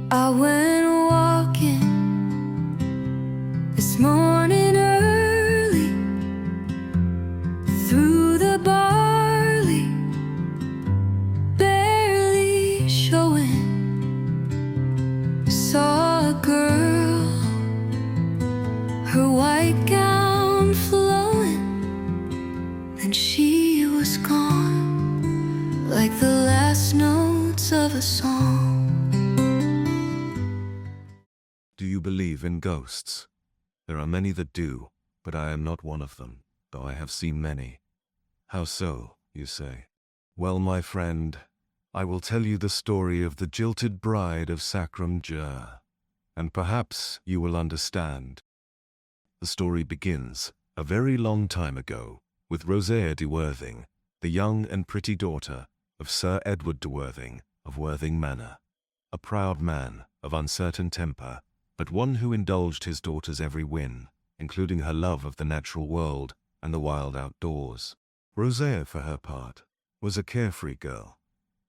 I went walking this morning early through the barley, barely showing. Saw a girl, her white gown flowing, then she was gone like the last notes of a song. Do you believe in ghosts? There are many that do, but I am not one of them, though I have seen many. How so, you say? Well, my friend, I will tell you the story of the jilted bride of Sacrum Dieu, and perhaps you will understand. The story begins a very long time ago with Rosea de Worthing, the young and pretty daughter of Sir Edward de Worthing of Worthing Manor, a proud man of uncertain temper, but one who indulged his daughter's every whim, including her love of the natural world and the wild outdoors. Rosea, for her part, was a carefree girl,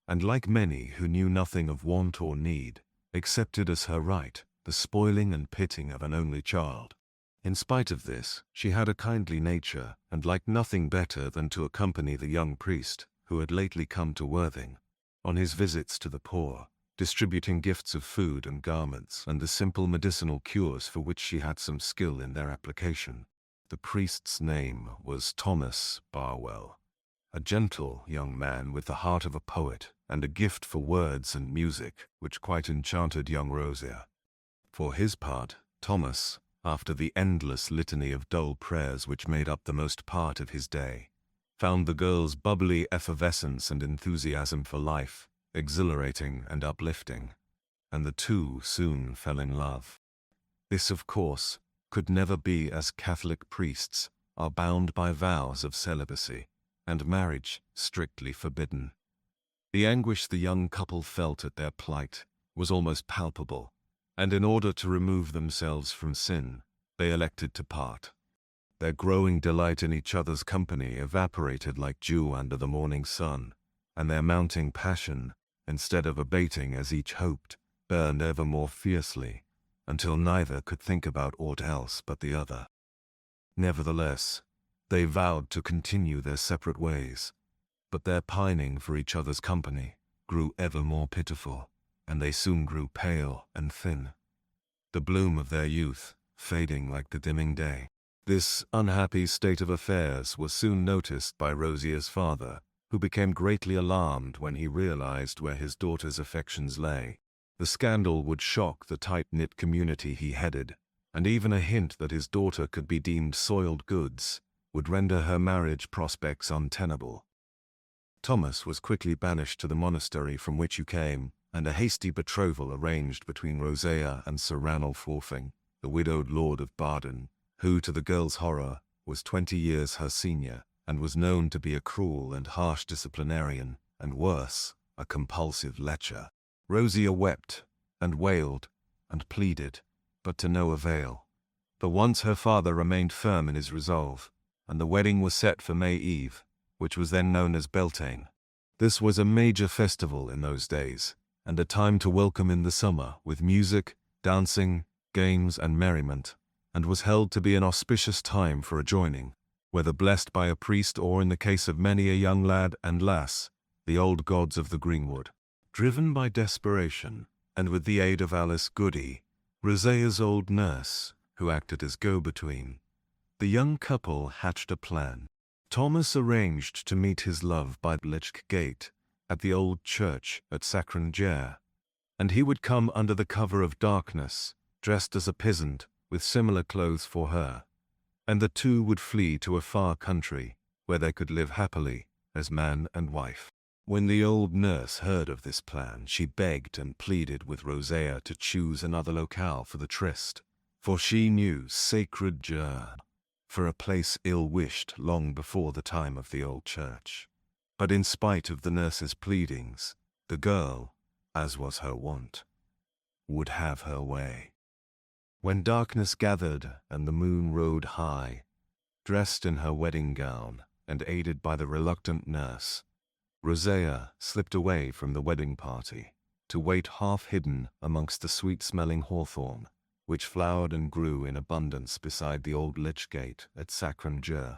and like many who knew nothing of want or need, accepted as her right the spoiling and pitting of an only child. In spite of this, she had a kindly nature, and liked nothing better than to accompany the young priest, who had lately come to Worthing, on his visits to the poor, distributing gifts of food and garments and the simple medicinal cures for which she had some skill in their application. The priest's name was Thomas Barwell, a gentle young man with the heart of a poet and a gift for words and music which quite enchanted young Rosea. For his part, Thomas, after the endless litany of dull prayers which made up the most part of his day, found the girl's bubbly effervescence and enthusiasm for life exhilarating and uplifting, and the two soon fell in love. This, of course, could never be, as Catholic priests are bound by vows of celibacy, and marriage strictly forbidden. The anguish the young couple felt at their plight was almost palpable, and in order to remove themselves from sin, they elected to part. Their growing delight in each other's company evaporated like dew under the morning sun, and their mounting passion, instead of abating as each hoped, burned ever more fiercely, until neither could think about aught else but the other. Nevertheless, they vowed to continue their separate ways, but their pining for each other's company grew ever more pitiful, and they soon grew pale and thin, the bloom of their youth fading like the dimming day. This unhappy state of affairs was soon noticed by Rosea's father, who became greatly alarmed when he realized where his daughter's affections lay. The scandal would shock the tight-knit community he headed, and even a hint that his daughter could be deemed soiled goods would render her marriage prospects untenable. Thomas was quickly banished to the monastery from which you came, and a hasty betrothal arranged between Rosea and Sir Ranulph Worthing, the widowed lord of Baden, who, to the girl's horror, was 20 years her senior, and was known to be a cruel and harsh disciplinarian, and worse, a compulsive lecher. Rosea wept, and wailed, and pleaded, but to no avail. For once her father remained firm in his resolve, and the wedding was set for May Eve, which was then known as Beltane. This was a major festival in those days, and a time to welcome in the summer with music, dancing, games, and merriment, and was held to be an auspicious time for a joining, whether blessed by a priest or, in the case of many a young lad and lass, the old gods of the greenwood. Driven by desperation, and with the aid of Alice Goody, Rosea's old nurse, who acted as go-between, the young couple hatched a plan. Thomas arranged to meet his love by the lych gate at the old church at Sacrum Dieu, and he would come under the cover of darkness, dressed as a peasant, with similar clothes for her, and the two would flee to a far country, where they could live happily as man and wife. When the old nurse heard of this plan, she begged and pleaded with Rosea to choose another locale for the tryst, for she knew Sacrum Dieu for a place ill-wished long before the time of the old church. But in spite of the nurse's pleadings, the girl, as was her wont, would have her way. When darkness gathered and the moon rode high, dressed in her wedding gown and aided by the reluctant nurse, Rosea slipped away from the wedding party to wait half-hidden amongst the sweet-smelling hawthorn, which flowered and grew in abundance beside the old lych gate at Sacrum Dieu.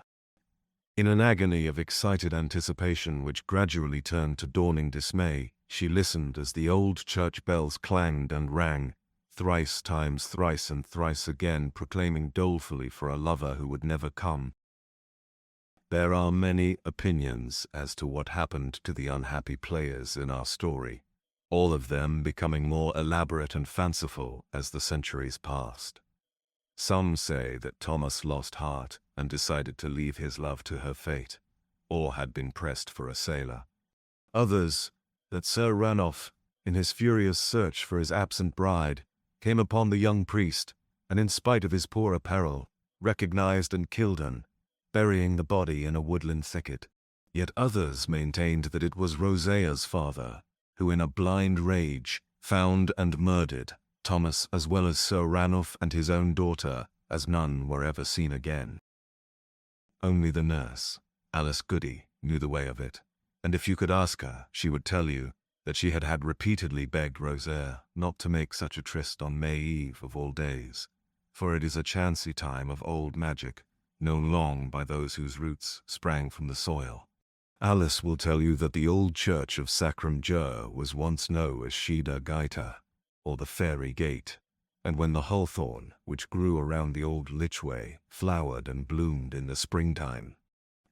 In an agony of excited anticipation which gradually turned to dawning dismay, she listened as the old church bells clanged and rang, thrice times thrice and thrice again, proclaiming dolefully for a lover who would never come. There are many opinions as to what happened to the unhappy players in our story, all of them becoming more elaborate and fanciful as the centuries passed. Some say that Thomas lost heart and decided to leave his love to her fate, or had been pressed for a sailor. Others, that Sir Ranulph, in his furious search for his absent bride, came upon the young priest, and in spite of his poor apparel, recognized and killed him, burying the body in a woodland thicket. Yet others maintained that it was Rosea's father, who in a blind rage found and murdered Thomas as well as Sir Ranulph and his own daughter, as none were ever seen again. Only the nurse, Alice Goody, knew the way of it, and if you could ask her, she would tell you that she had repeatedly begged Rosea not to make such a tryst on May Eve of all days, for it is a chancy time of old magic, known long by those whose roots sprang from the soil. Alice will tell you that the old church of Sacrum Dieu was once known as Shida Gaita, or the Faery Gate, and when the hawthorn, which grew around the old lichway, flowered and bloomed in the springtime,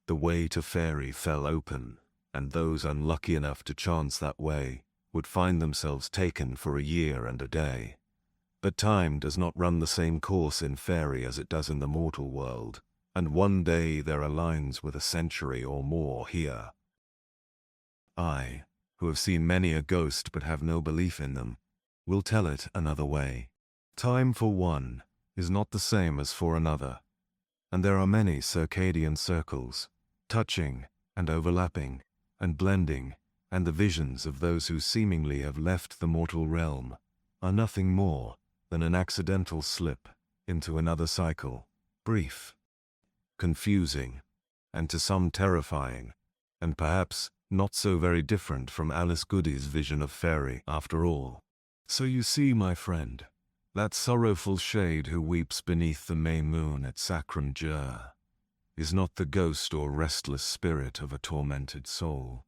the way to Faery fell open, and those unlucky enough to chance that way would find themselves taken for a year and a day. But time does not run the same course in Faery as it does in the mortal world, and one day there aligns with a century or more here. I, who have seen many a ghost but have no belief in them, will tell it another way. Time for one is not the same as for another, and there are many circadian circles, touching and overlapping and blending, and the visions of those who seemingly have left the mortal realm are nothing more than an accidental slip into another cycle, brief, confusing, and to some terrifying, and perhaps not so very different from Alice Goody's vision of Faery after all. So you see, my friend, that sorrowful shade who weeps beneath the May moon at Sacrum Dieu is not the ghost or restless spirit of a tormented soul,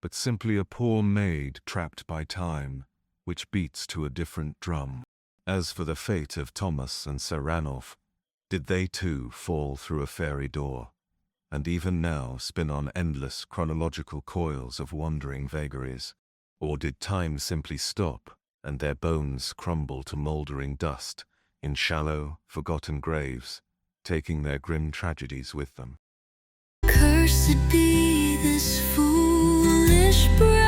but simply a poor maid trapped by time, which beats to a different drum. As for the fate of Thomas and Sir Ranulph, did they too fall through a fairy door, and even now spin on endless chronological coils of wandering vagaries? Or did time simply stop, and their bones crumble to mouldering dust in shallow, forgotten graves, taking their grim tragedies with them? Cursed be this foolish bride.